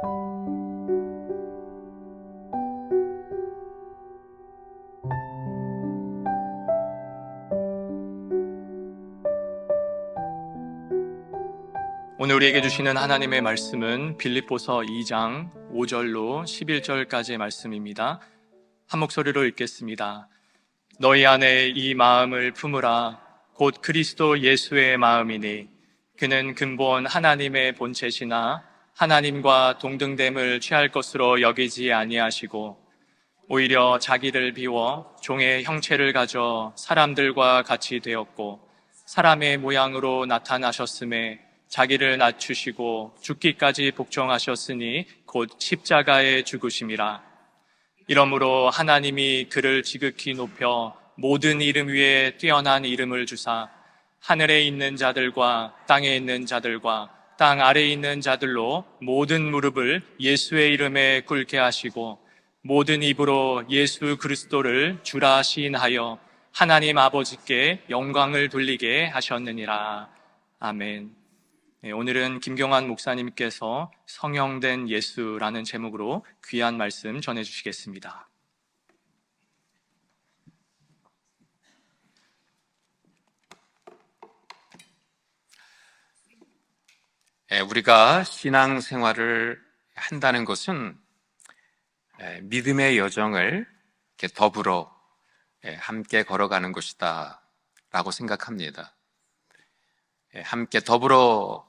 오늘 우리에게 주시는 하나님의 말씀은 빌립보서 2장 5절로 11절까지의 말씀입니다. 한 목소리로 읽겠습니다. 너희 안에 이 마음을 품으라. 곧 그리스도 예수의 마음이니 그는 근본 하나님의 본체시나 하나님과 동등됨을 취할 것으로 여기지 아니하시고 오히려 자기를 비워 종의 형체를 가져 사람들과 같이 되었고 사람의 모양으로 나타나셨음에 자기를 낮추시고 죽기까지 복종하셨으니 곧 십자가에 죽으심이라. 이러므로 하나님이 그를 지극히 높여 모든 이름 위에 뛰어난 이름을 주사 하늘에 있는 자들과 땅에 있는 자들과 땅 아래에 있는 자들로 모든 무릎을 예수의 이름에 꿇게 하시고 모든 입으로 예수 그리스도를 주라 시인하여 하나님 아버지께 영광을 돌리게 하셨느니라. 아멘. 네, 오늘은 김경환 목사님께서 성형된 예수라는 제목으로 귀한 말씀 전해주시겠습니다. 우리가 신앙생활을 한다는 것은 믿음의 여정을 이렇게 더불어 함께 걸어가는 것이다 라고 생각합니다. 함께 더불어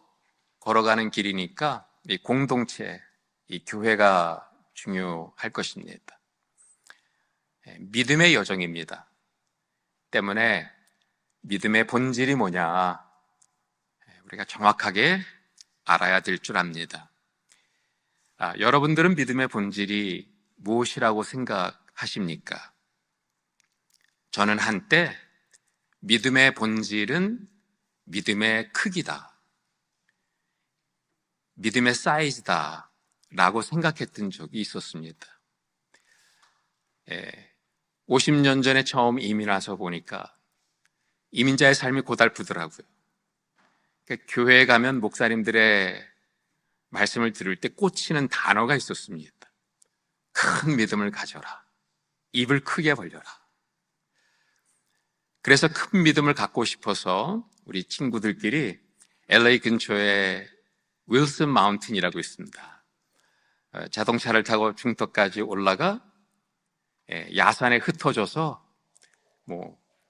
걸어가는 길이니까 이 공동체, 이 교회가 중요할 것입니다. 믿음의 여정입니다. 때문에 믿음의 본질이 뭐냐 우리가 정확하게 알아야 될 줄 압니다. 여러분들은 믿음의 본질이 무엇이라고 생각하십니까? 저는 한때 믿음의 본질은 믿음의 크기다, 믿음의 사이즈다 라고 생각했던 적이 있었습니다. 50년 전에 처음 이민 와서 보니까 이민자의 삶이 고달프더라고요. 그러니까 교회에 가면 목사님들의 말씀을 들을 때 꽂히는 단어가 있었습니다. 큰 믿음을 가져라. 입을 크게 벌려라. 그래서 큰 믿음을 갖고 싶어서 우리 친구들끼리 LA 근처에 윌슨 마운틴이라고 있습니다. 자동차를 타고 중턱까지 올라가 야산에 흩어져서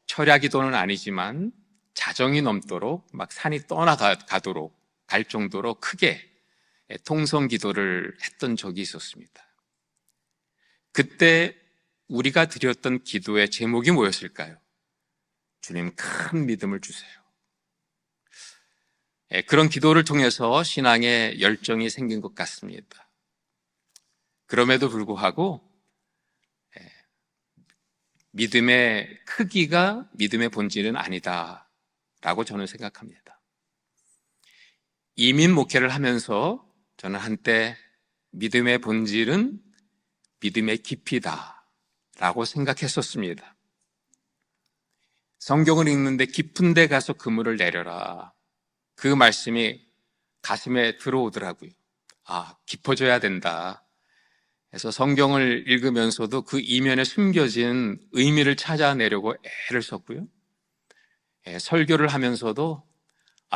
철야기도는 아니지만 자정이 넘도록 막 산이 떠나가도록 갈 정도로 크게 통성기도를 했던 적이 있었습니다. 그때 우리가 드렸던 기도의 제목이 뭐였을까요? 주님, 큰 믿음을 주세요. 그런 기도를 통해서 신앙에 열정이 생긴 것 같습니다. 그럼에도 불구하고 믿음의 크기가 믿음의 본질은 아니다라고 저는 생각합니다. 이민 목회를 하면서 저는 한때 믿음의 본질은 믿음의 깊이다라고 생각했었습니다. 성경을 읽는데 깊은 데 가서 그물을 내려라. 그 말씀이 가슴에 들어오더라고요. 깊어져야 된다. 그래서 성경을 읽으면서도 그 이면에 숨겨진 의미를 찾아내려고 애를 썼고요. 설교를 하면서도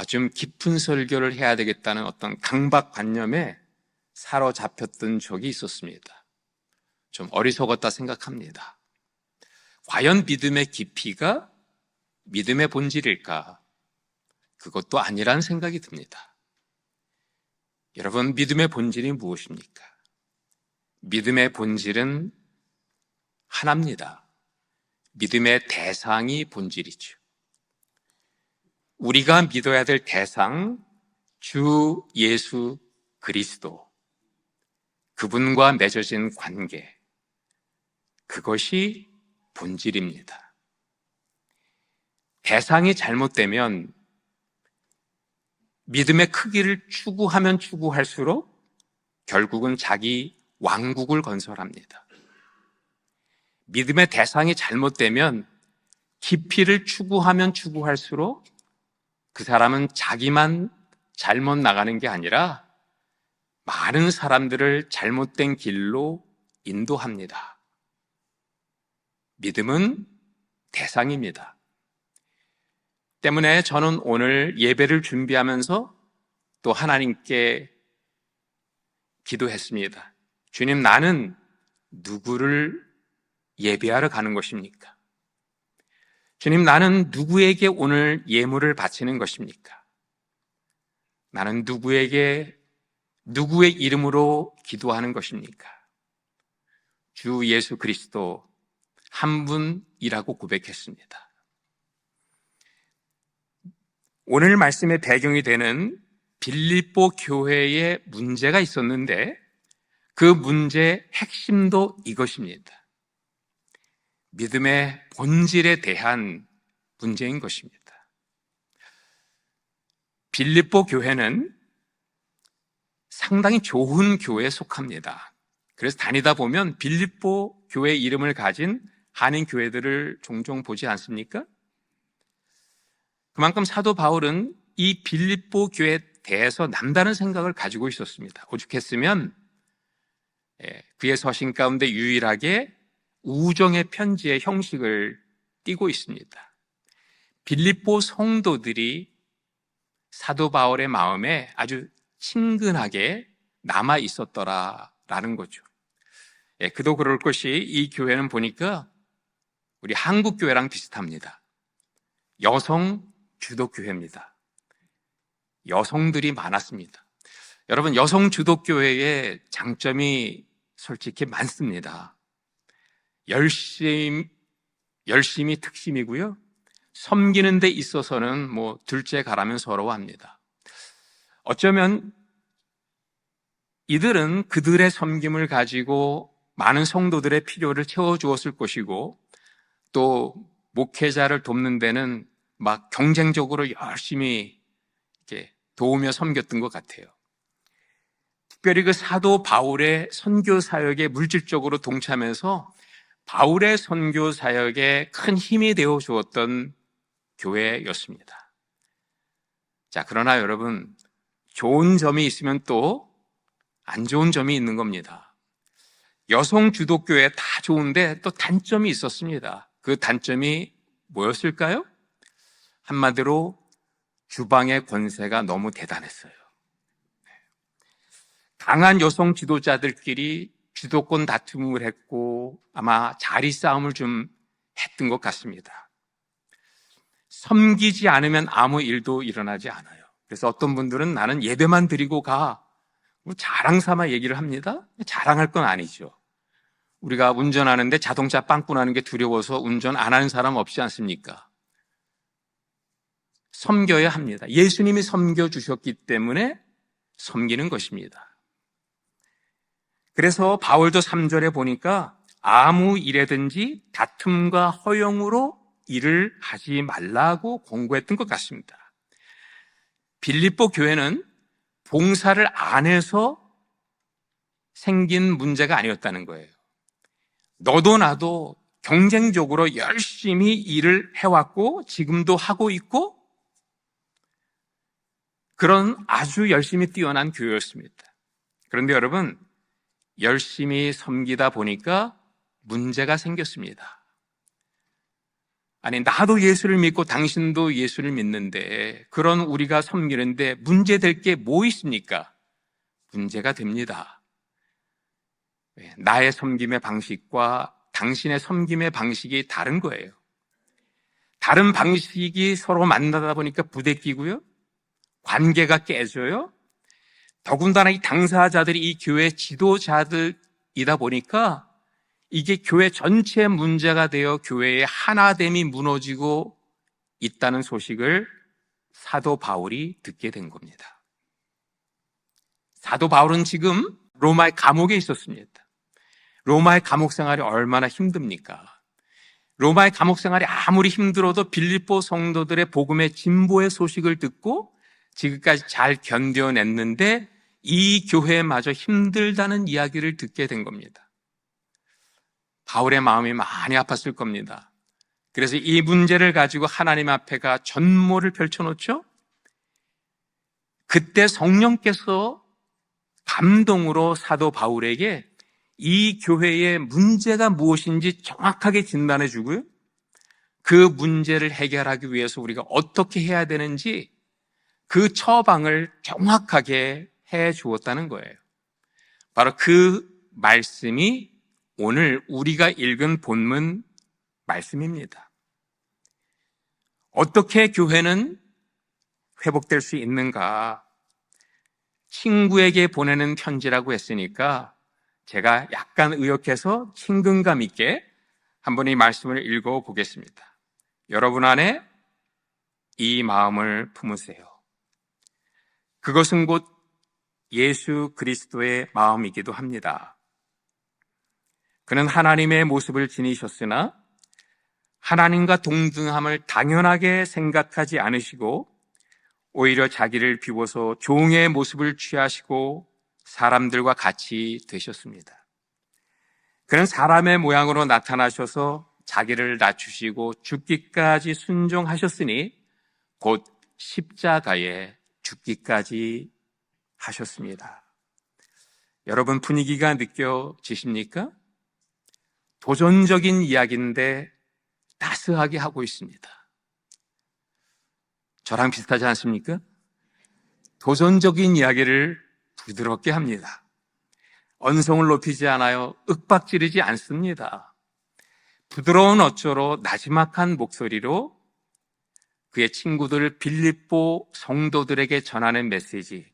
좀 깊은 설교를 해야 되겠다는 어떤 강박관념에 사로잡혔던 적이 있었습니다. 좀 어리석었다 생각합니다. 과연 믿음의 깊이가 믿음의 본질일까? 그것도 아니란 생각이 듭니다. 여러분, 믿음의 본질이 무엇입니까? 믿음의 본질은 하나입니다. 믿음의 대상이 본질이죠. 우리가 믿어야 될 대상, 주 예수 그리스도, 그분과 맺어진 관계, 그것이 본질입니다. 대상이 잘못되면 믿음의 크기를 추구하면 추구할수록 결국은 자기 왕국을 건설합니다. 믿음의 대상이 잘못되면 깊이를 추구하면 추구할수록 그 사람은 자기만 잘못 나가는 게 아니라 다른 사람들을 잘못된 길로 인도합니다. 믿음은 대상입니다. 때문에 저는 오늘 예배를 준비하면서 또 하나님께 기도했습니다. 주님, 나는 누구를 예배하러 가는 것입니까? 주님, 나는 누구에게 오늘 예물을 바치는 것입니까? 나는 누구에게 누구의 이름으로 기도하는 것입니까? 주 예수 그리스도 한 분이라고 고백했습니다. 오늘 말씀의 배경이 되는 빌립보 교회에 문제가 있었는데 그 문제의 핵심도 이것입니다. 믿음의 본질에 대한 문제인 것입니다. 빌립보 교회는 상당히 좋은 교회에 속합니다. 그래서 다니다 보면 빌립보 교회 이름을 가진 한인 교회들을 종종 보지 않습니까? 그만큼 사도 바울은 이 빌립보 교회에 대해서 남다른 생각을 가지고 있었습니다. 오죽했으면 그의 서신 가운데 유일하게 우정의 편지의 형식을 띠고 있습니다. 빌립보 성도들이 사도 바울의 마음에 아주 친근하게 남아 있었더라라는 거죠. 그도 그럴 것이 이 교회는 보니까 우리 한국 교회랑 비슷합니다. 여성 주도 교회입니다. 여성들이 많았습니다. 여러분, 여성 주도 교회의 장점이 솔직히 많습니다. 열심이 특심이고요. 섬기는 데 있어서는 둘째 가라면 서러워합니다. 어쩌면 이들은 그들의 섬김을 가지고 많은 성도들의 필요를 채워주었을 것이고 또 목회자를 돕는 데는 막 경쟁적으로 열심히 이렇게 도우며 섬겼던 것 같아요. 특별히 그 사도 바울의 선교 사역에 물질적으로 동참해서 바울의 선교 사역에 큰 힘이 되어 주었던 교회였습니다. 자, 그러나 여러분, 좋은 점이 있으면 또 안 좋은 점이 있는 겁니다. 여성 주도교회 다 좋은데 또 단점이 있었습니다. 그 단점이 뭐였을까요? 한마디로 주방의 권세가 너무 대단했어요. 강한 여성 지도자들끼리 주도권 다툼을 했고 아마 자리 싸움을 좀 했던 것 같습니다. 섬기지 않으면 아무 일도 일어나지 않아요. 그래서 어떤 분들은 나는 예배만 드리고 가. 자랑 삼아 얘기를 합니다. 자랑할 건 아니죠. 우리가 운전하는데 자동차 빵꾸 나는 게 두려워서 운전 안 하는 사람 없지 않습니까? 섬겨야 합니다. 예수님이 섬겨주셨기 때문에 섬기는 것입니다. 그래서 바울도 3절에 보니까 아무 일에든지 다툼과 허용으로 일을 하지 말라고 권고했던 것 같습니다. 빌립보 교회는 봉사를 안 해서 생긴 문제가 아니었다는 거예요. 너도 나도 경쟁적으로 열심히 일을 해왔고 지금도 하고 있고 그런 아주 열심히 뛰어난 교회였습니다. 그런데 여러분, 열심히 섬기다 보니까 문제가 생겼습니다. 아니, 나도 예수를 믿고 당신도 예수를 믿는데 그런 우리가 섬기는데 문제될 게 뭐 있습니까? 문제가 됩니다. 나의 섬김의 방식과 당신의 섬김의 방식이 다른 거예요. 다른 방식이 서로 만나다 보니까 부대끼고요. 관계가 깨져요. 더군다나 이 당사자들이 이 교회 지도자들이다 보니까 이게 교회 전체의 문제가 되어 교회의 하나됨이 무너지고 있다는 소식을 사도 바울이 듣게 된 겁니다. 사도 바울은 지금 로마의 감옥에 있었습니다. 로마의 감옥 생활이 얼마나 힘듭니까? 로마의 감옥 생활이 아무리 힘들어도 빌립보 성도들의 복음의 진보의 소식을 듣고 지금까지 잘 견뎌냈는데 이 교회마저 힘들다는 이야기를 듣게 된 겁니다. 바울의 마음이 많이 아팠을 겁니다. 그래서 이 문제를 가지고 하나님 앞에가 전모를 펼쳐놓죠. 그때 성령께서 감동으로 사도 바울에게 이 교회의 문제가 무엇인지 정확하게 진단해 주고요. 그 문제를 해결하기 위해서 우리가 어떻게 해야 되는지 그 처방을 정확하게 해 주었다는 거예요. 바로 그 말씀이 오늘 우리가 읽은 본문 말씀입니다. 어떻게 교회는 회복될 수 있는가? 친구에게 보내는 편지라고 했으니까 제가 약간 의역해서 친근감 있게 한번 이 말씀을 읽어 보겠습니다. 여러분 안에 이 마음을 품으세요. 그것은 곧 예수 그리스도의 마음이기도 합니다. 그는 하나님의 모습을 지니셨으나 하나님과 동등함을 당연하게 생각하지 않으시고 오히려 자기를 비워서 종의 모습을 취하시고 사람들과 같이 되셨습니다. 그는 사람의 모양으로 나타나셔서 자기를 낮추시고 죽기까지 순종하셨으니 곧 십자가에 죽기까지 하셨습니다. 여러분 분위기가 느껴지십니까? 도전적인 이야기인데 따스하게 하고 있습니다. 저랑 비슷하지 않습니까? 도전적인 이야기를 부드럽게 합니다. 언성을 높이지 않아요. 윽박지르지 않습니다. 부드러운 어조로 나지막한 목소리로 그의 친구들 빌립보 성도들에게 전하는 메시지.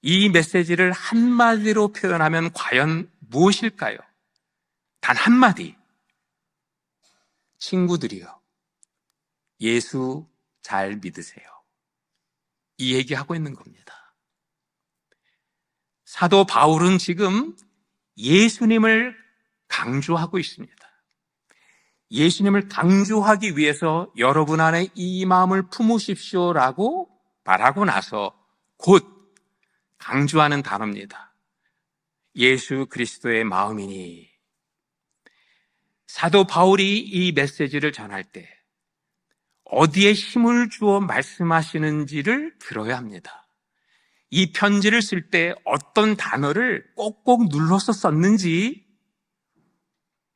이 메시지를 한마디로 표현하면 과연 무엇일까요? 단 한마디. 친구들이요. 예수 잘 믿으세요. 이 얘기하고 있는 겁니다. 사도 바울은 지금 예수님을 강조하고 있습니다. 예수님을 강조하기 위해서 여러분 안에 이 마음을 품으십시오라고 말하고 나서 곧 강조하는 단어입니다. 예수 그리스도의 마음이니. 사도 바울이 이 메시지를 전할 때 어디에 힘을 주어 말씀하시는지를 들어야 합니다. 이 편지를 쓸 때 어떤 단어를 꼭꼭 눌러서 썼는지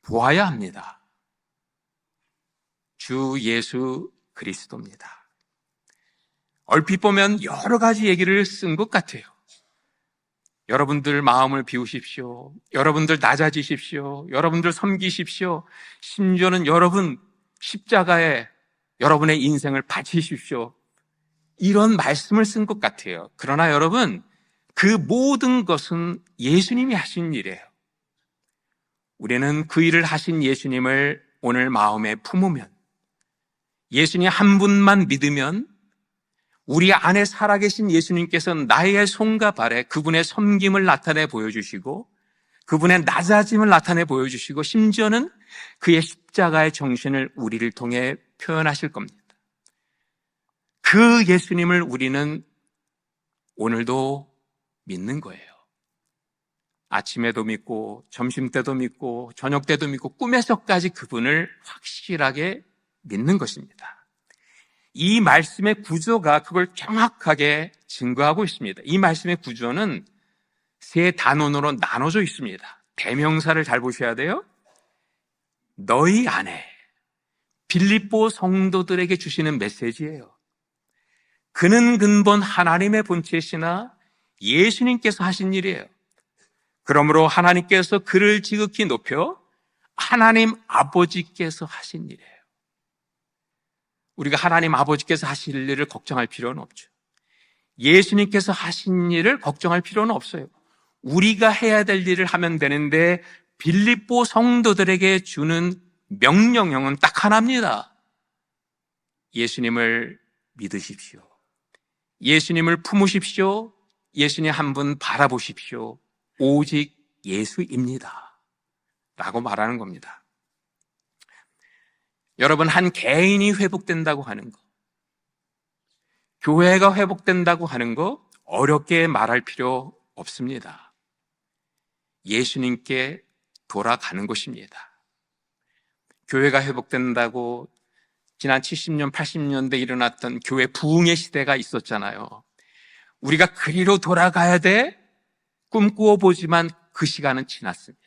보아야 합니다. 주 예수 그리스도입니다. 얼핏 보면 여러 가지 얘기를 쓴 것 같아요. 여러분들 마음을 비우십시오. 여러분들 낮아지십시오. 여러분들 섬기십시오. 심지어는 여러분 십자가에 여러분의 인생을 바치십시오. 이런 말씀을 쓴 것 같아요. 그러나 여러분, 그 모든 것은 예수님이 하신 일이에요. 우리는 그 일을 하신 예수님을 오늘 마음에 품으면, 예수님 한 분만 믿으면 우리 안에 살아계신 예수님께서 나의 손과 발에 그분의 섬김을 나타내 보여주시고 그분의 낮아짐을 나타내 보여주시고 심지어는 그의 십자가의 정신을 우리를 통해 표현하실 겁니다. 그 예수님을 우리는 오늘도 믿는 거예요. 아침에도 믿고 점심 때도 믿고 저녁 때도 믿고 꿈에서까지 그분을 확실하게 믿는 것입니다. 이 말씀의 구조가 그걸 정확하게 증거하고 있습니다. 이 말씀의 구조는 세 단원으로 나눠져 있습니다. 대명사를 잘 보셔야 돼요. 너희 안에 빌립보 성도들에게 주시는 메시지예요. 그는 근본 하나님의 본체시나 예수님께서 하신 일이에요. 그러므로 하나님께서 그를 지극히 높여 하나님 아버지께서 하신 일이에요. 우리가 하나님 아버지께서 하실 일을 걱정할 필요는 없죠. 예수님께서 하신 일을 걱정할 필요는 없어요. 우리가 해야 될 일을 하면 되는데 빌립보 성도들에게 주는 명령형은 딱 하나입니다. 예수님을 믿으십시오. 예수님을 품으십시오. 예수님 한 분 바라보십시오. 오직 예수입니다. 라고 말하는 겁니다. 여러분, 한 개인이 회복된다고 하는 거, 교회가 회복된다고 하는 거 어렵게 말할 필요 없습니다. 예수님께 돌아가는 것입니다. 교회가 회복된다고 지난 70년, 80년대 일어났던 교회 부흥의 시대가 있었잖아요. 우리가 그리로 돌아가야 돼 꿈꾸어 보지만 그 시간은 지났습니다.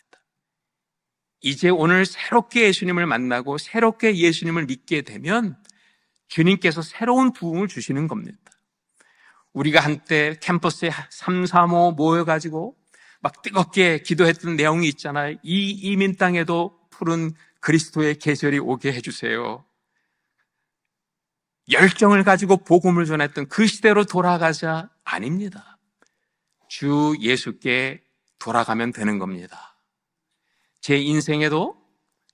이제 오늘 새롭게 예수님을 만나고 새롭게 예수님을 믿게 되면 주님께서 새로운 부흥을 주시는 겁니다. 우리가 한때 캠퍼스에 3, 4모 모여가지고 막 뜨겁게 기도했던 내용이 있잖아요. 이 이민 땅에도 푸른 그리스도의 계절이 오게 해주세요. 열정을 가지고 복음을 전했던 그 시대로 돌아가자 아닙니다. 주 예수께 돌아가면 되는 겁니다. 제 인생에도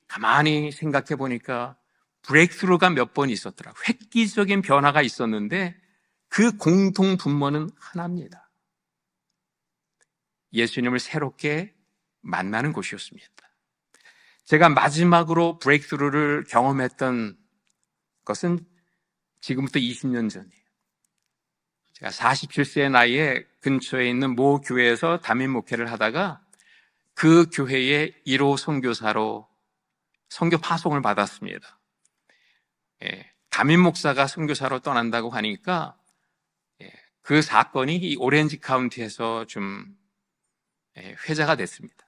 가만히 생각해 보니까 브레이크스루가 몇 번 있었더라고요. 획기적인 변화가 있었는데 그 공통 분모는 하나입니다. 예수님을 새롭게 만나는 곳이었습니다. 제가 마지막으로 브레이크스루를 경험했던 것은 지금부터 20년 전이에요. 제가 47세의 나이에 근처에 있는 모 교회에서 담임 목회를 하다가 그 교회의 1호 선교사로 선교 파송을 받았습니다. 담임 목사가 선교사로 떠난다고 하니까 그 사건이 이 오렌지 카운티에서 좀 회자가 됐습니다.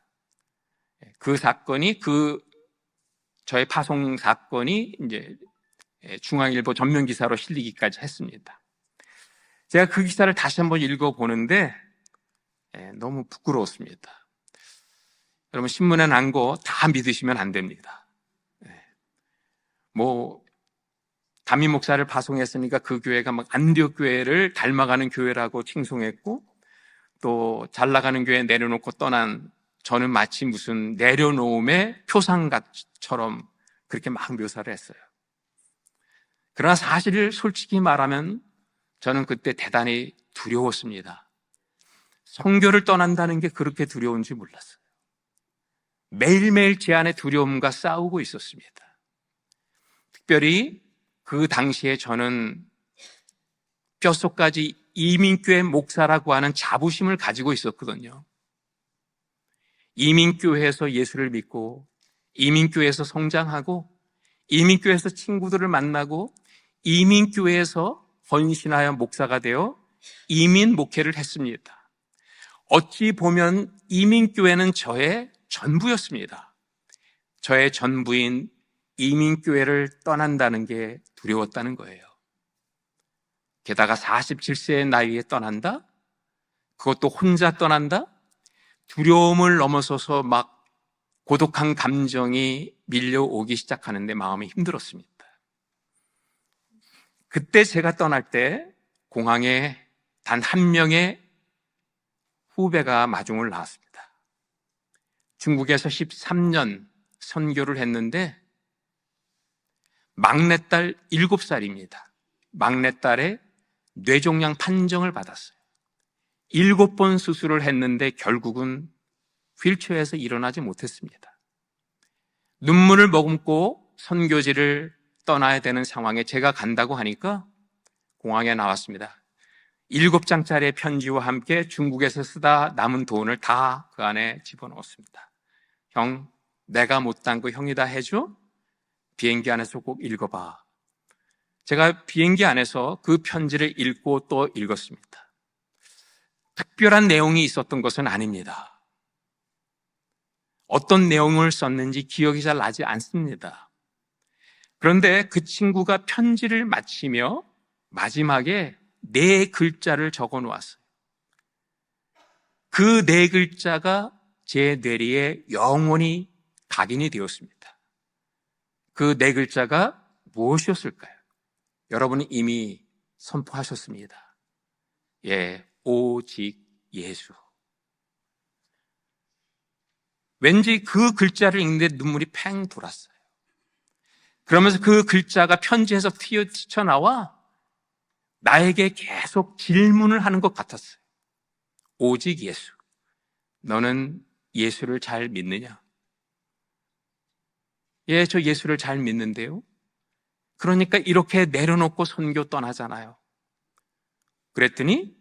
그 사건이 저의 파송 사건이 이제 중앙일보 전면 기사로 실리기까지 했습니다. 제가 그 기사를 다시 한번 읽어보는데 너무 부끄러웠습니다. 여러분 신문에 난 거 다 믿으시면 안 됩니다. 담임 목사를 파송했으니까 그 교회가 막 안디옥 교회를 닮아가는 교회라고 칭송했고 또 잘 나가는 교회 내려놓고 떠난 저는 마치 무슨 내려놓음의 표상처럼 그렇게 막 묘사를 했어요. 그러나 사실을 솔직히 말하면 저는 그때 대단히 두려웠습니다. 선교를 떠난다는 게 그렇게 두려운지 몰랐어요. 매일매일 제 안에 두려움과 싸우고 있었습니다. 특별히 그 당시에 저는 뼛속까지 이민교회 목사라고 하는 자부심을 가지고 있었거든요. 이민교회에서 예수를 믿고 이민교회에서 성장하고 이민교회에서 친구들을 만나고 이민교회에서 헌신하여 목사가 되어 이민 목회를 했습니다. 어찌 보면 이민교회는 저의 전부였습니다. 저의 전부인 이민교회를 떠난다는 게 두려웠다는 거예요. 게다가 47세의 나이에 떠난다? 그것도 혼자 떠난다? 두려움을 넘어서서 막 고독한 감정이 밀려오기 시작하는데 마음이 힘들었습니다. 그때 제가 떠날 때 공항에 단 한 명의 후배가 마중을 나왔습니다. 중국에서 13년 선교를 했는데 막내딸 7살입니다. 막내딸의 뇌종양 판정을 받았어요. 7번 수술을 했는데 결국은 휠체어에서 일어나지 못했습니다. 눈물을 머금고 선교지를 떠나야 되는 상황에 제가 간다고 하니까 공항에 나왔습니다. 7장짜리 편지와 함께 중국에서 쓰다 남은 돈을 다 그 안에 집어넣었습니다. 형, 내가 못한 거 형이 다 해줘? 비행기 안에서 꼭 읽어봐. 제가 비행기 안에서 그 편지를 읽고 또 읽었습니다. 특별한 내용이 있었던 것은 아닙니다. 어떤 내용을 썼는지 기억이 잘 나지 않습니다. 그런데 그 친구가 편지를 마치며 마지막에 4글자를 적어 놓았어요. 그 4글자가 제 뇌리에 영원히 각인이 되었습니다. 그 4글자가 무엇이었을까요? 여러분이 이미 선포하셨습니다. 오직 예수. 왠지 그 글자를 읽는데 눈물이 팽 돌았어요. 그러면서 그 글자가 편지에서 튀쳐나와 나에게 계속 질문을 하는 것 같았어요. 오직 예수. 너는 예수를 잘 믿느냐? 예, 저 예수를 잘 믿는데요. 그러니까 이렇게 내려놓고 선교 떠나잖아요. 그랬더니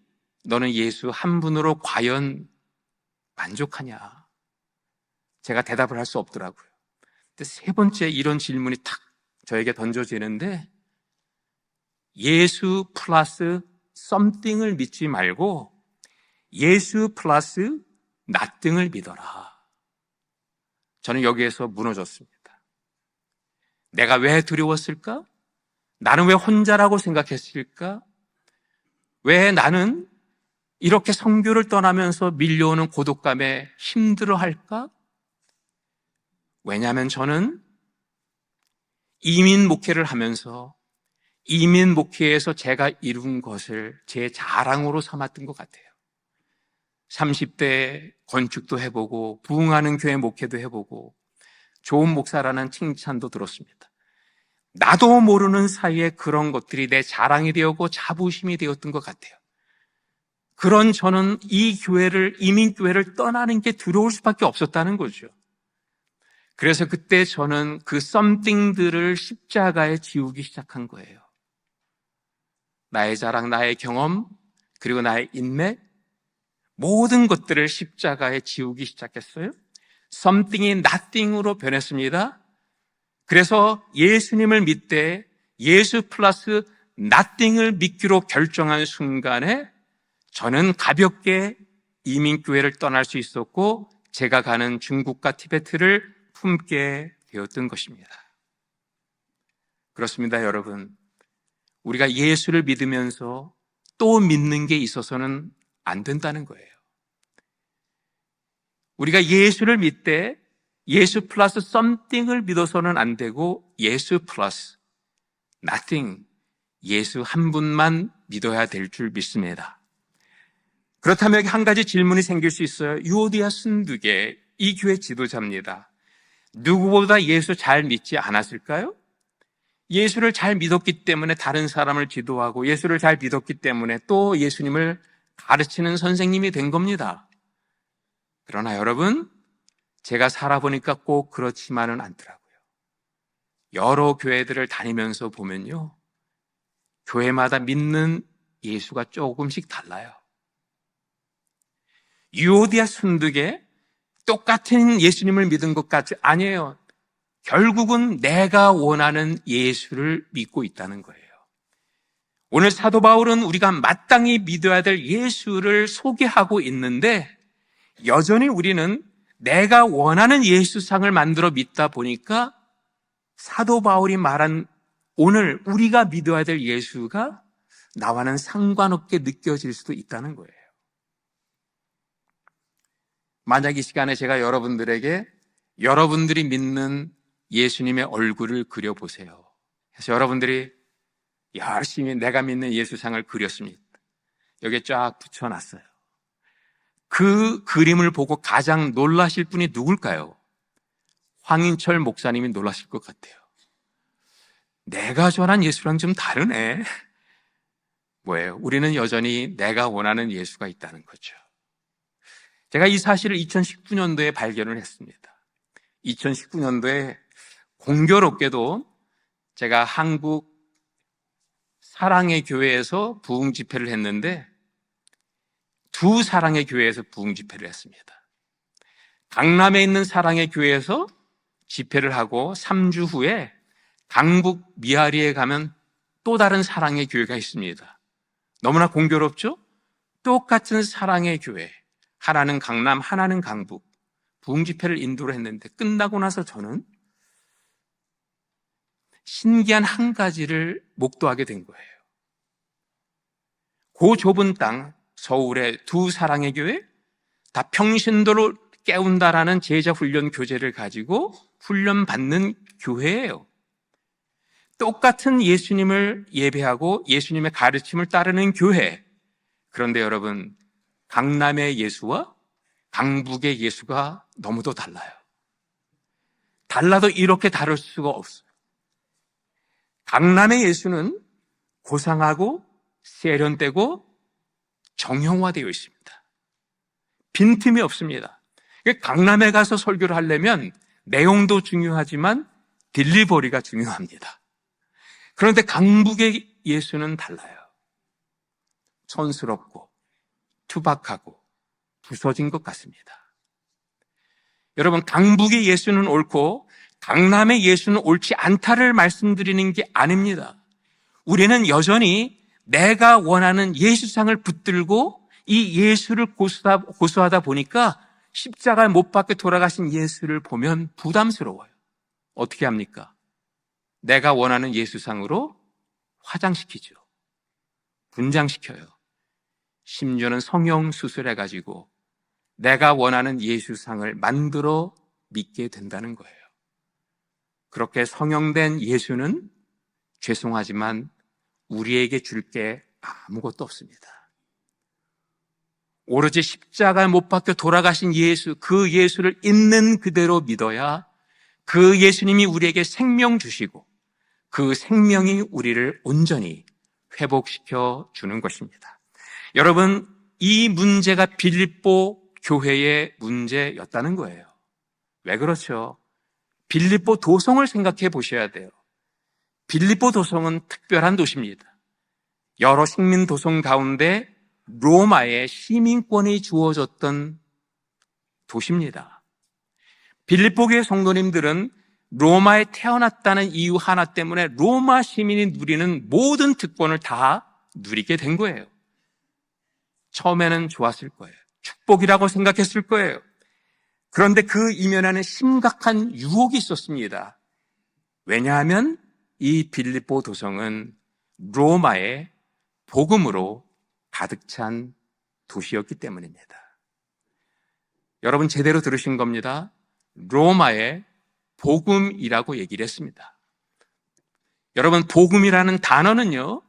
너는 예수 한 분으로 과연 만족하냐? 제가 대답을 할 수 없더라고요. 근데 3번째 이런 질문이 탁 저에게 던져지는데 예수 플러스 something을 믿지 말고 예수 플러스 nothing을 믿어라. 저는 여기에서 무너졌습니다. 내가 왜 두려웠을까? 나는 왜 혼자라고 생각했을까? 왜 나는 이렇게 선교를 떠나면서 밀려오는 고독감에 힘들어할까? 왜냐하면 저는 이민 목회를 하면서 이민 목회에서 제가 이룬 것을 제 자랑으로 삼았던 것 같아요. 30대 건축도 해보고 부흥하는 교회 목회도 해보고 좋은 목사라는 칭찬도 들었습니다. 나도 모르는 사이에 그런 것들이 내 자랑이 되었고 자부심이 되었던 것 같아요. 그런 저는 이 교회를, 이민교회를 떠나는 게 두려울 수밖에 없었다는 거죠. 그래서 그때 저는 그 썸띵들을 십자가에 지우기 시작한 거예요. 나의 자랑, 나의 경험, 그리고 나의 인맥, 모든 것들을 십자가에 지우기 시작했어요. something이 nothing으로 변했습니다. 그래서 예수님을 믿되 예수 플러스 nothing을 믿기로 결정한 순간에 저는 가볍게 이민교회를 떠날 수 있었고 제가 가는 중국과 티베트를 품게 되었던 것입니다. 그렇습니다, 여러분. 우리가 예수를 믿으면서 또 믿는 게 있어서는 안 된다는 거예요. 우리가 예수를 믿되 예수 플러스 something을 믿어서는 안 되고 예수 플러스 nothing, 예수 한 분만 믿어야 될 줄 믿습니다. 그렇다면 여기 한 가지 질문이 생길 수 있어요. 유오디아 순두계, 이 교회 지도자입니다. 누구보다 예수 잘 믿지 않았을까요? 예수를 잘 믿었기 때문에 다른 사람을 지도하고 예수를 잘 믿었기 때문에 또 예수님을 가르치는 선생님이 된 겁니다. 그러나 여러분, 제가 살아보니까 꼭 그렇지만은 않더라고요. 여러 교회들을 다니면서 보면요, 교회마다 믿는 예수가 조금씩 달라요. 유오디아 순두계 똑같은 예수님을 믿은 것 같지 아니에요. 결국은 내가 원하는 예수를 믿고 있다는 거예요. 오늘 사도 바울은 우리가 마땅히 믿어야 될 예수를 소개하고 있는데 여전히 우리는 내가 원하는 예수상을 만들어 믿다 보니까 사도 바울이 말한 오늘 우리가 믿어야 될 예수가 나와는 상관없게 느껴질 수도 있다는 거예요. 만약 이 시간에 제가 여러분들에게 여러분들이 믿는 예수님의 얼굴을 그려보세요. 그래서 여러분들이 열심히 내가 믿는 예수상을 그렸습니다. 여기에 쫙 붙여놨어요. 그 그림을 보고 가장 놀라실 분이 누굴까요? 황인철 목사님이 놀라실 것 같아요. 내가 전한 예수랑 좀 다르네. 뭐예요? 우리는 여전히 내가 원하는 예수가 있다는 거죠. 제가 이 사실을 2019년도에 발견을 했습니다. 2019년도에 공교롭게도 제가 한국 사랑의 교회에서 부흥 집회를 했는데 두 사랑의 교회에서 부흥 집회를 했습니다. 강남에 있는 사랑의 교회에서 집회를 하고 3주 후에 강북 미아리에 가면 또 다른 사랑의 교회가 있습니다. 너무나 공교롭죠? 똑같은 사랑의 교회, 하나는 강남, 하나는 강북, 부흥 집회를 인도를 했는데 끝나고 나서 저는 신기한 한 가지를 목도하게 된 거예요. 그 좁은 땅, 서울의 두 사랑의 교회, 다 평신도를 깨운다라는 제자 훈련 교재를 가지고 훈련받는 교회예요. 똑같은 예수님을 예배하고 예수님의 가르침을 따르는 교회. 그런데 여러분, 강남의 예수와 강북의 예수가 너무도 달라요. 달라도 이렇게 다를 수가 없어요. 강남의 예수는 고상하고 세련되고 정형화되어 있습니다. 빈틈이 없습니다. 강남에 가서 설교를 하려면 내용도 중요하지만 딜리버리가 중요합니다. 그런데 강북의 예수는 달라요. 촌스럽고 투박하고 부서진 것 같습니다. 여러분, 강북의 예수는 옳고 강남의 예수는 옳지 않다를 말씀드리는 게 아닙니다. 우리는 여전히 내가 원하는 예수상을 붙들고 이 예수를 고수하다 보니까 십자가에 못 박혀 돌아가신 예수를 보면 부담스러워요. 어떻게 합니까? 내가 원하는 예수상으로 화장시키죠. 분장시켜요. 심지어는 성형수술해가지고 내가 원하는 예수상을 만들어 믿게 된다는 거예요. 그렇게 성형된 예수는 죄송하지만 우리에게 줄 게 아무것도 없습니다. 오로지 십자가에 못 박혀 돌아가신 예수, 그 예수를 있는 그대로 믿어야 그 예수님이 우리에게 생명 주시고 그 생명이 우리를 온전히 회복시켜 주는 것입니다. 여러분, 이 문제가 빌립보 교회의 문제였다는 거예요. 왜 그렇죠? 빌립보 도성을 생각해 보셔야 돼요. 빌립보 도성은 특별한 도시입니다. 여러 식민 도성 가운데 로마의 시민권이 주어졌던 도시입니다. 빌립보교의 성도님들은 로마에 태어났다는 이유 하나 때문에 로마 시민이 누리는 모든 특권을 다 누리게 된 거예요. 처음에는 좋았을 거예요. 축복이라고 생각했을 거예요. 그런데 그 이면에는 심각한 유혹이 있었습니다. 왜냐하면 이 빌립보 도성은 로마의 복음으로 가득 찬 도시였기 때문입니다. 여러분 제대로 들으신 겁니다. 로마의 복음이라고 얘기를 했습니다. 여러분 복음이라는 단어는요,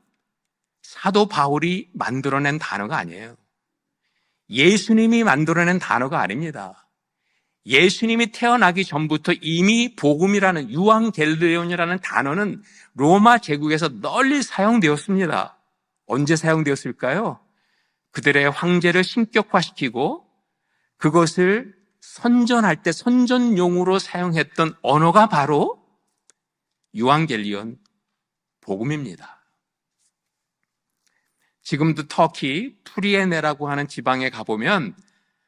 사도 바울이 만들어낸 단어가 아니에요. 예수님이 만들어낸 단어가 아닙니다. 예수님이 태어나기 전부터 이미 복음이라는 유앙겔리온이라는 단어는 로마 제국에서 널리 사용되었습니다. 언제 사용되었을까요? 그들의 황제를 신격화시키고 그것을 선전할 때 선전용으로 사용했던 언어가 바로 유앙겔리온 복음입니다. 지금도 터키 프리에네라고 하는 지방에 가보면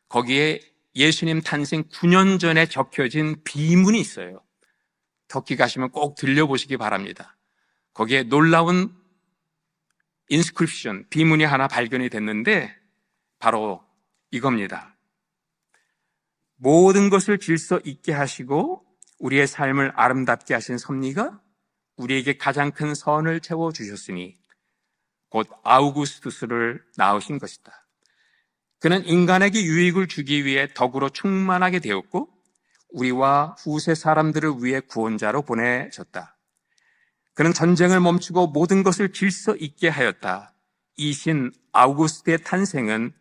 거기에 예수님 탄생 9년 전에 적혀진 비문이 있어요. 터키 가시면 꼭 들려보시기 바랍니다. 거기에 놀라운 인스크립션, 비문이 하나 발견이 됐는데 바로 이겁니다. 모든 것을 질서 있게 하시고 우리의 삶을 아름답게 하신 섭리가 우리에게 가장 큰 선을 채워주셨으니 곧 아우구스투스를 낳으신 것이다. 그는 인간에게 유익을 주기 위해 덕으로 충만하게 되었고 우리와 후세 사람들을 위해 구원자로 보내졌다. 그는 전쟁을 멈추고 모든 것을 질서 있게 하였다. 이 신 아우구스트의 탄생은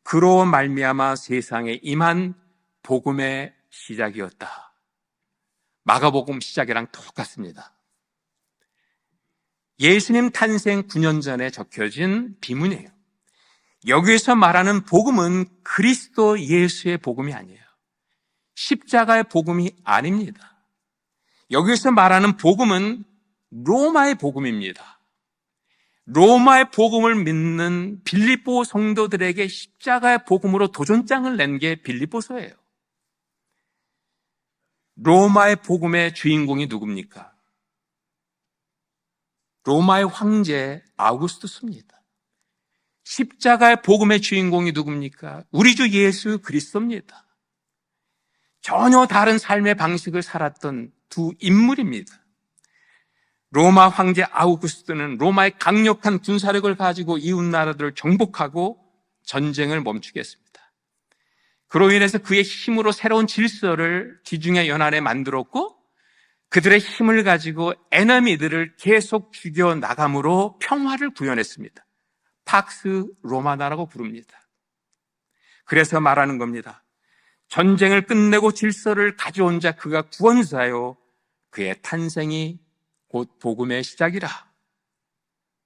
그로 말미암아 세상에 임한 복음의 시작이었다. 마가복음 시작이랑 똑같습니다. 예수님 탄생 9년 전에 적혀진 비문이에요. 여기에서 말하는 복음은 그리스도 예수의 복음이 아니에요. 십자가의 복음이 아닙니다. 여기서 말하는 복음은 로마의 복음입니다. 로마의 복음을 믿는 빌립보 성도들에게 십자가의 복음으로 도전장을 낸 게 빌립보서예요. 로마의 복음의 주인공이 누굽니까? 로마의 황제 아우구스투스입니다. 십자가의 복음의 주인공이 누굽니까? 우리 주 예수 그리스도입니다. 전혀 다른 삶의 방식을 살았던 두 인물입니다. 로마 황제 아우구스투스는 로마의 강력한 군사력을 가지고 이웃 나라들을 정복하고 전쟁을 멈추게 했습니다. 그로 인해서 그의 힘으로 새로운 질서를 지중해 연안에 만들었고 그들의 힘을 가지고 에너미들을 계속 죽여나감으로 평화를 구현했습니다. 팍스 로마나라고 부릅니다. 그래서 말하는 겁니다. 전쟁을 끝내고 질서를 가져온 자 그가 구원자요 그의 탄생이 곧 복음의 시작이라.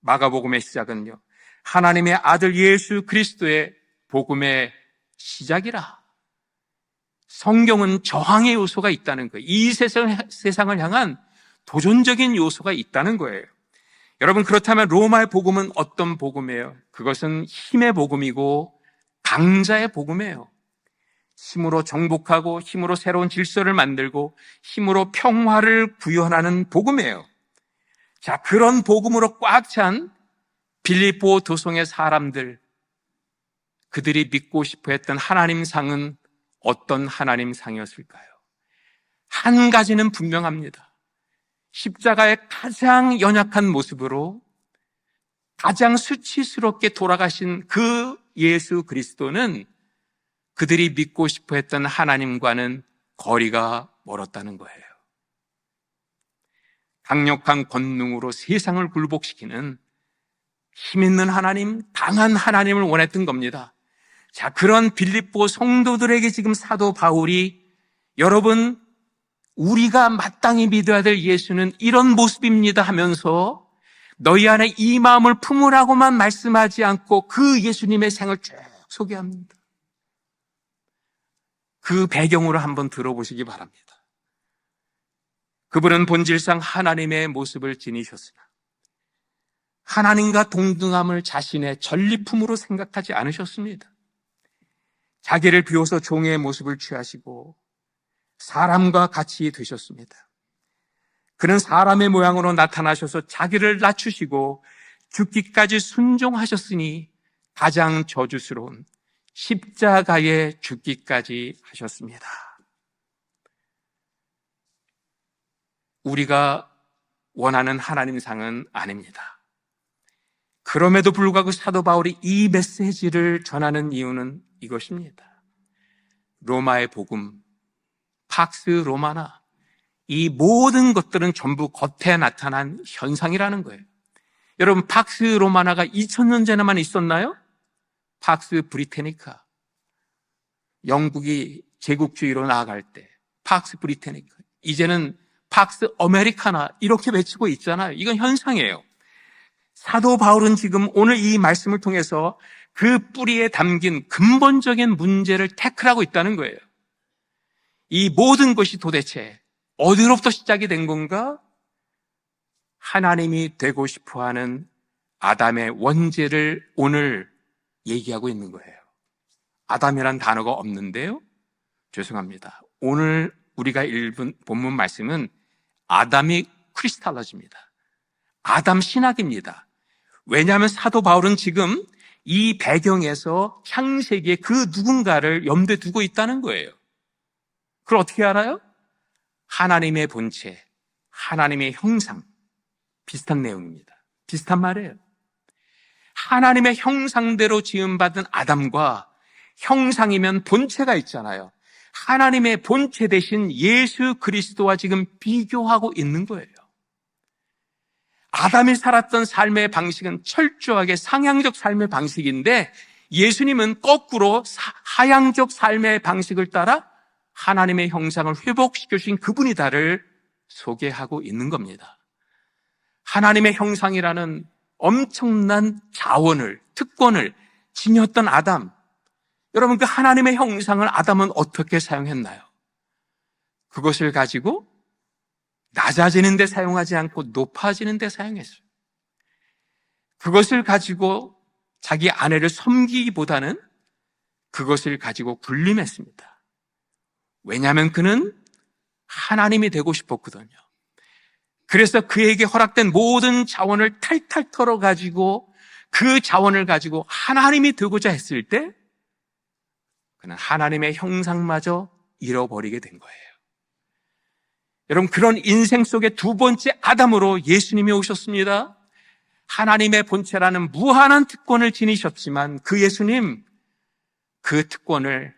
마가복음의 시작은요 하나님의 아들 예수 그리스도의 복음의 시작이라. 성경은 저항의 요소가 있다는 거예요. 이 세상을 향한 도전적인 요소가 있다는 거예요. 여러분 그렇다면 로마의 복음은 어떤 복음이에요? 그것은 힘의 복음이고 강자의 복음이에요. 힘으로 정복하고 힘으로 새로운 질서를 만들고 힘으로 평화를 구현하는 복음이에요. 자, 그런 복음으로 꽉 찬 빌립보 도성의 사람들, 그들이 믿고 싶어 했던 하나님 상은 어떤 하나님 상이었을까요? 한 가지는 분명합니다. 십자가의 가장 연약한 모습으로 가장 수치스럽게 돌아가신 그 예수 그리스도는 그들이 믿고 싶어 했던 하나님과는 거리가 멀었다는 거예요. 강력한 권능으로 세상을 굴복시키는 힘 있는 하나님, 강한 하나님을 원했던 겁니다. 자, 그런 빌립보 성도들에게 지금 사도 바울이 여러분, 우리가 마땅히 믿어야 될 예수는 이런 모습입니다 하면서 너희 안에 이 마음을 품으라고만 말씀하지 않고 그 예수님의 생을 쭉 소개합니다. 그 배경으로 한번 들어보시기 바랍니다. 그분은 본질상 하나님의 모습을 지니셨으나 하나님과 동등함을 자신의 전리품으로 생각하지 않으셨습니다. 자기를 비워서 종의 모습을 취하시고 사람과 같이 되셨습니다. 그는 사람의 모양으로 나타나셔서 자기를 낮추시고 죽기까지 순종하셨으니 가장 저주스러운 십자가에 죽기까지 하셨습니다. 우리가 원하는 하나님상은 아닙니다. 그럼에도 불구하고 사도 바울이 이 메시지를 전하는 이유는 이것입니다. 로마의 복음, 팍스 로마나 이 모든 것들은 전부 겉에 나타난 현상이라는 거예요. 여러분, 팍스 로마나가 2000년 전에만 있었나요? 팍스 브리테니카, 영국이 제국주의로 나아갈 때 팍스 브리테니카, 이제는 팍스 아메리카나 이렇게 외치고 있잖아요. 이건 현상이에요. 사도 바울은 지금 오늘 이 말씀을 통해서 그 뿌리에 담긴 근본적인 문제를 태클하고 있다는 거예요. 이 모든 것이 도대체 어디로부터 시작이 된 건가? 하나님이 되고 싶어하는 아담의 원죄를 오늘 얘기하고 있는 거예요. 아담이란 단어가 없는데요. 죄송합니다. 오늘 우리가 읽은 본문 말씀은 아담이 크리스탈러지입니다. 아담 신학입니다. 왜냐하면 사도 바울은 지금 이 배경에서 창세기의 그 누군가를 염두에 두고 있다는 거예요. 그걸 어떻게 알아요? 하나님의 본체, 하나님의 형상, 비슷한 내용입니다. 비슷한 말이에요. 하나님의 형상대로 지음받은 아담과 형상이면 본체가 있잖아요. 하나님의 본체 대신 예수 그리스도와 지금 비교하고 있는 거예요. 아담이 살았던 삶의 방식은 철저하게 상향적 삶의 방식인데 예수님은 거꾸로 하향적 삶의 방식을 따라 하나님의 형상을 회복시켜 주신 그분이다를 소개하고 있는 겁니다. 하나님의 형상이라는 엄청난 자원을, 특권을 지녔던 아담. 여러분, 그 하나님의 형상을 아담은 어떻게 사용했나요? 그것을 가지고 낮아지는 데 사용하지 않고 높아지는 데 사용했어요. 그것을 가지고 자기 아내를 섬기기보다는 그것을 가지고 군림했습니다. 왜냐하면 그는 하나님이 되고 싶었거든요. 그래서 그에게 허락된 모든 자원을 탈탈 털어가지고 그 자원을 가지고 하나님이 되고자 했을 때 그는 하나님의 형상마저 잃어버리게 된 거예요. 여러분, 그런 인생 속의 두 번째 아담으로 예수님이 오셨습니다. 하나님의 본체라는 무한한 특권을 지니셨지만 그 예수님, 그 특권을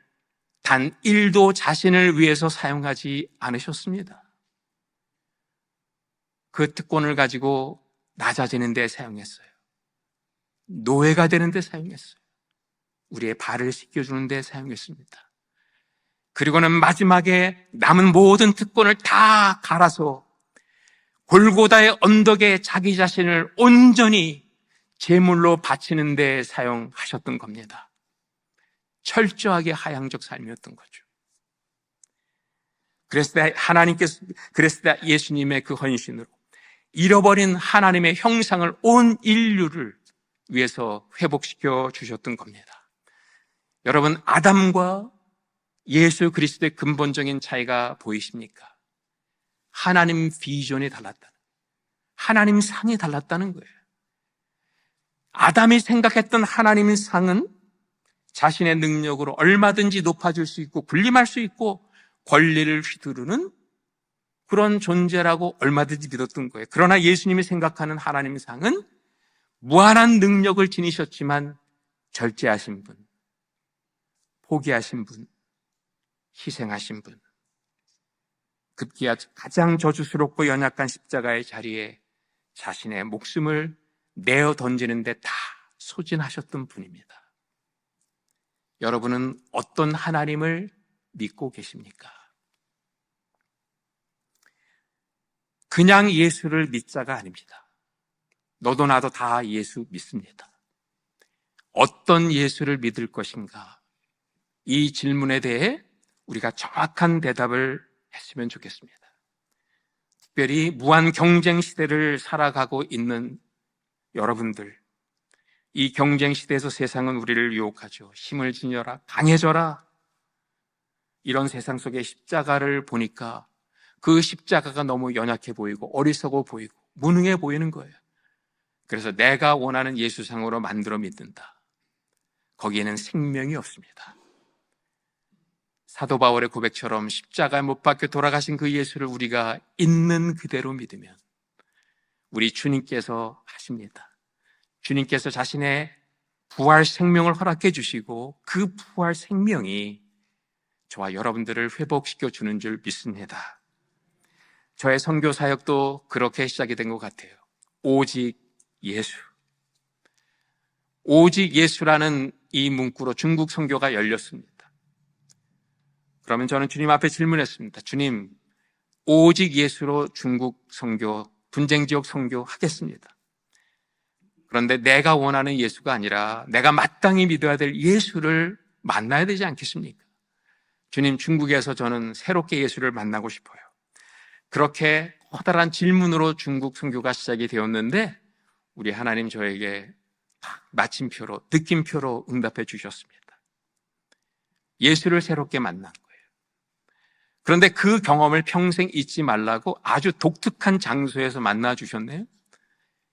단 1도 자신을 위해서 사용하지 않으셨습니다. 그 특권을 가지고 낮아지는 데 사용했어요. 노예가 되는 데 사용했어요. 우리의 발을 씻겨주는 데 사용했습니다. 그리고는 마지막에 남은 모든 특권을 다 갈아서 골고다의 언덕에 자기 자신을 온전히 제물로 바치는 데 사용하셨던 겁니다. 철저하게 하향적 삶이었던 거죠. 그랬을 때 예수님의 그 헌신으로 잃어버린 하나님의 형상을 온 인류를 위해서 회복시켜 주셨던 겁니다. 여러분, 아담과 예수 그리스도의 근본적인 차이가 보이십니까? 하나님 비전이 달랐다는, 하나님 상이 달랐다는 거예요. 아담이 생각했던 하나님의 상은 자신의 능력으로 얼마든지 높아질 수 있고 군림할 수 있고 권리를 휘두르는 그런 존재라고 얼마든지 믿었던 거예요. 그러나 예수님이 생각하는 하나님의 상은 무한한 능력을 지니셨지만 절제하신 분, 포기하신 분, 희생하신 분, 급기야 가장 저주스럽고 연약한 십자가의 자리에 자신의 목숨을 내어 던지는데 다 소진하셨던 분입니다. 여러분은 어떤 하나님을 믿고 계십니까? 그냥 예수를 믿자가 아닙니다. 너도 나도 다 예수 믿습니다. 어떤 예수를 믿을 것인가? 이 질문에 대해 우리가 정확한 대답을 했으면 좋겠습니다. 특별히 무한 경쟁 시대를 살아가고 있는 여러분들, 이 경쟁 시대에서 세상은 우리를 유혹하죠. 힘을 지녀라, 강해져라. 이런 세상 속에 십자가를 보니까 그 십자가가 너무 연약해 보이고 어리석어 보이고 무능해 보이는 거예요. 그래서 내가 원하는 예수상으로 만들어 믿는다. 거기에는 생명이 없습니다. 사도 바울의 고백처럼 십자가에 못 박혀 돌아가신 그 예수를 우리가 있는 그대로 믿으면 우리 주님께서 하십니다. 주님께서 자신의 부활 생명을 허락해 주시고 그 부활 생명이 저와 여러분들을 회복시켜 주는 줄 믿습니다. 저의 선교 사역도 그렇게 시작이 된 것 같아요. 오직 예수. 오직 예수라는 이 문구로 중국 선교가 열렸습니다. 그러면 저는 주님 앞에 질문했습니다. 주님, 오직 예수로 중국 선교, 분쟁 지역 선교 하겠습니다. 그런데 내가 원하는 예수가 아니라 내가 마땅히 믿어야 될 예수를 만나야 되지 않겠습니까? 주님, 중국에서 저는 새롭게 예수를 만나고 싶어요. 그렇게 커다란 질문으로 중국 선교가 시작이 되었는데 우리 하나님 저에게 마침표로, 느낌표로 응답해 주셨습니다. 예수를 새롭게 만난 거예요. 그런데 그 경험을 평생 잊지 말라고 아주 독특한 장소에서 만나 주셨네요.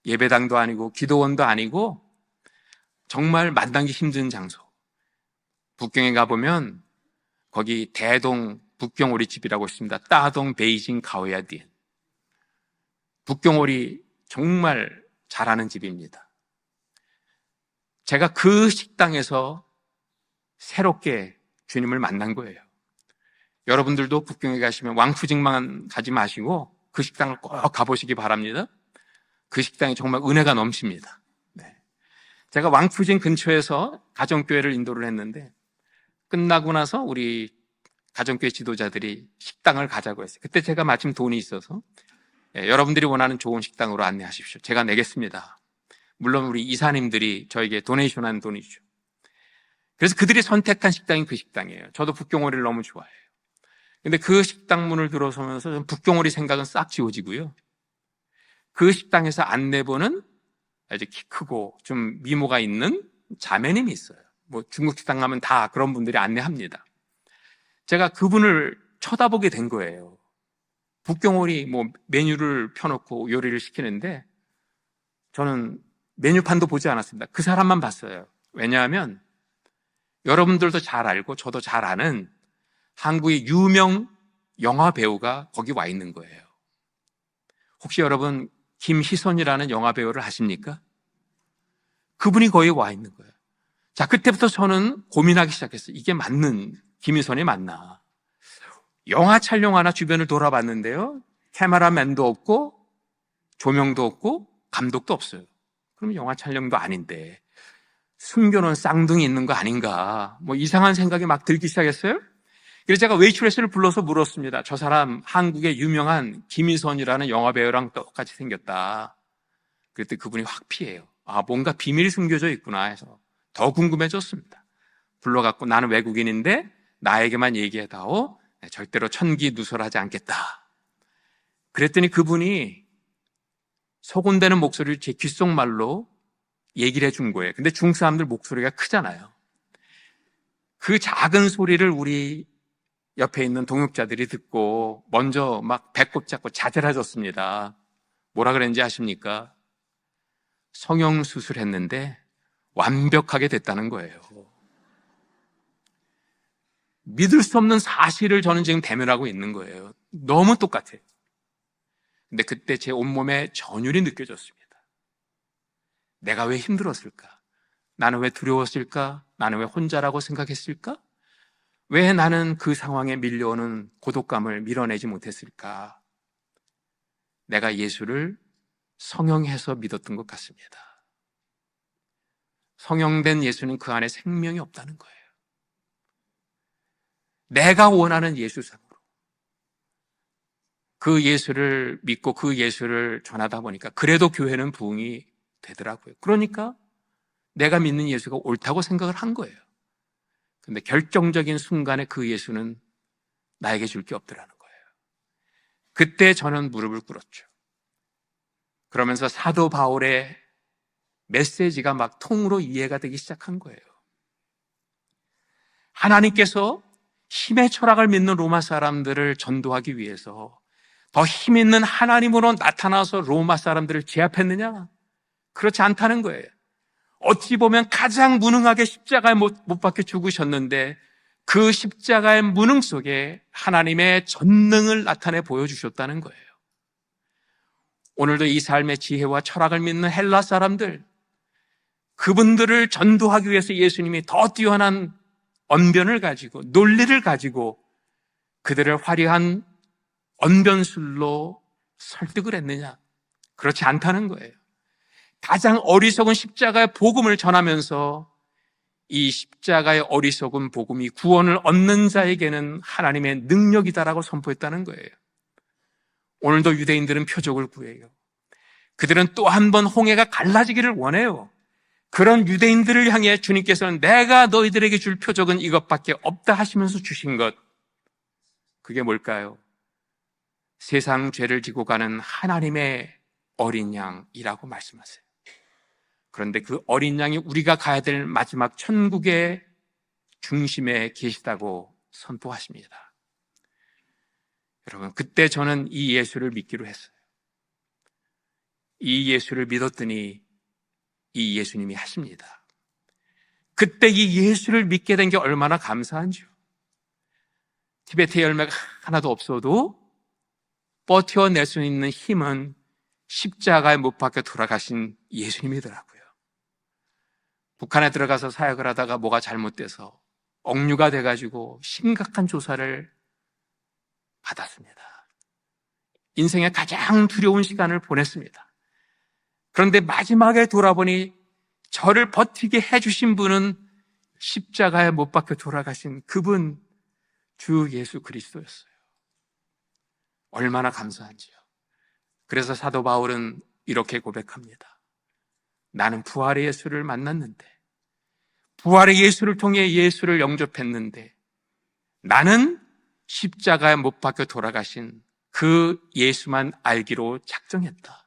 예배당도 아니고 기도원도 아니고 정말 만나기 힘든 장소. 북경에 가보면 거기 대동 북경오리집이라고 있습니다. 따동 베이징 가오야디엔. 북경오리 정말 잘하는 집입니다. 제가 그 식당에서 새롭게 주님을 만난 거예요. 여러분들도 북경에 가시면 왕푸직만 가지 마시고 그 식당을 꼭 가보시기 바랍니다. 그 식당이 정말 은혜가 넘칩니다. 네. 제가 왕푸진 근처에서 가정교회를 인도를 했는데 끝나고 나서 우리 가정교회 지도자들이 식당을 가자고 했어요. 그때 제가 마침 돈이 있어서 여러분들이 원하는 좋은 식당으로 안내하십시오. 제가 내겠습니다. 물론 우리 이사님들이 저에게 도네이션한 돈이죠. 그래서 그들이 선택한 식당이 그 식당이에요. 저도 북경오리를 너무 좋아해요. 근데 그 식당 문을 들어서면서 북경오리 생각은 싹 지워지고요. 그 식당에서 안내보는 아주 키 크고 좀 미모가 있는 자매님이 있어요. 뭐 중국 식당 가면 다 그런 분들이 안내합니다. 제가 그분을 쳐다보게 된 거예요. 북경오리 뭐 메뉴를 펴놓고 요리를 시키는데 저는 메뉴판도 보지 않았습니다. 그 사람만 봤어요. 왜냐하면 여러분들도 잘 알고 저도 잘 아는 한국의 유명 영화 배우가 거기 와 있는 거예요. 혹시 여러분 김희선이라는 영화 배우를 아십니까? 그분이 거기 와 있는 거예요. 자, 그때부터 저는 고민하기 시작했어요. 이게 맞는 김희선이 맞나? 영화 촬영하나 주변을 돌아봤는데요. 카메라맨도 없고 조명도 없고 감독도 없어요. 그럼 영화 촬영도 아닌데 숨겨놓은 쌍둥이 있는 거 아닌가? 뭐 이상한 생각이 막 들기 시작했어요. 그래서 제가 웨이트레스를 불러서 물었습니다. 저 사람 한국의 유명한 김희선이라는 영화배우랑 똑같이 생겼다. 그랬더니 그분이 확 피해요. 아, 뭔가 비밀이 숨겨져 있구나 해서 더 궁금해졌습니다. 불러갖고 나는 외국인인데 나에게만 얘기해다오. 절대로 천기누설하지 않겠다. 그랬더니 그분이 소곤대는 목소리를 제 귓속말로 얘기를 해준 거예요. 근데 중국 사람들 목소리가 크잖아요. 그 작은 소리를 우리 옆에 있는 동역자들이 듣고 먼저 막 배꼽 잡고 자제해줬습니다. 뭐라 그랬는지 아십니까? 성형수술했는데 완벽하게 됐다는 거예요. 믿을 수 없는 사실을 저는 지금 대면하고 있는 거예요. 너무 똑같아요. 근데 그때 제 온몸에 전율이 느껴졌습니다. 내가 왜 힘들었을까? 나는 왜 두려웠을까? 나는 왜 혼자라고 생각했을까? 왜 나는 그 상황에 밀려오는 고독감을 밀어내지 못했을까? 내가 예수를 성형해서 믿었던 것 같습니다. 성형된 예수는 그 안에 생명이 없다는 거예요. 내가 원하는 예수상으로 그 예수를 믿고 그 예수를 전하다 보니까 그래도 교회는 부흥이 되더라고요. 그러니까 내가 믿는 예수가 옳다고 생각을 한 거예요. 근데 결정적인 순간에 그 예수는 나에게 줄 게 없더라는 거예요. 그때 저는 무릎을 꿇었죠. 그러면서 사도 바울의 메시지가 막 통으로 이해가 되기 시작한 거예요. 하나님께서 힘의 철학을 믿는 로마 사람들을 전도하기 위해서 더 힘 있는 하나님으로 나타나서 로마 사람들을 제압했느냐? 그렇지 않다는 거예요. 어찌 보면 가장 무능하게 십자가에 못 박혀 죽으셨는데 그 십자가의 무능 속에 하나님의 전능을 나타내 보여주셨다는 거예요. 오늘도 이 삶의 지혜와 철학을 믿는 헬라 사람들, 그분들을 전도하기 위해서 예수님이 더 뛰어난 언변을 가지고 논리를 가지고 그들을 화려한 언변술로 설득을 했느냐? 그렇지 않다는 거예요. 가장 어리석은 십자가의 복음을 전하면서 이 십자가의 어리석은 복음이 구원을 얻는 자에게는 하나님의 능력이다라고 선포했다는 거예요. 오늘도 유대인들은 표적을 구해요. 그들은 또 한 번 홍해가 갈라지기를 원해요. 그런 유대인들을 향해 주님께서는 내가 너희들에게 줄 표적은 이것밖에 없다 하시면서 주신 것, 그게 뭘까요? 세상 죄를 지고 가는 하나님의 어린 양이라고 말씀하세요. 그런데 그 어린 양이 우리가 가야 될 마지막 천국의 중심에 계시다고 선포하십니다. 여러분, 그때 저는 이 예수를 믿기로 했어요. 이 예수를 믿었더니 이 예수님이 하십니다. 그때 이 예수를 믿게 된 게 얼마나 감사한지요. 티베트 열매가 하나도 없어도 버텨낼 수 있는 힘은 십자가에 못 박혀 돌아가신 예수님이더라고요. 북한에 들어가서 사역을 하다가 뭐가 잘못돼서 억류가 돼가지고 심각한 조사를 받았습니다. 인생의 가장 두려운 시간을 보냈습니다. 그런데 마지막에 돌아보니 저를 버티게 해주신 분은 십자가에 못 박혀 돌아가신 그분, 주 예수 그리스도였어요. 얼마나 감사한지요. 그래서 사도 바울은 이렇게 고백합니다. 나는 부활의 예수를 만났는데, 부활의 예수를 통해 예수를 영접했는데, 나는 십자가에 못 박혀 돌아가신 그 예수만 알기로 작정했다.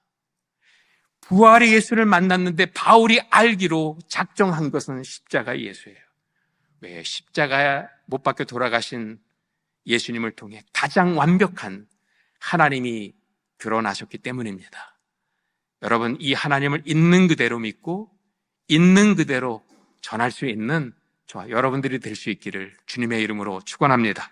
부활의 예수를 만났는데 바울이 알기로 작정한 것은 십자가 예수예요. 왜? 십자가에 못 박혀 돌아가신 예수님을 통해 가장 완벽한 하나님이 드러나셨기 때문입니다. 여러분, 이 하나님을 있는 그대로 믿고 있는 그대로 전할 수 있는 저와 여러분들이 될 수 있기를 주님의 이름으로 축원합니다.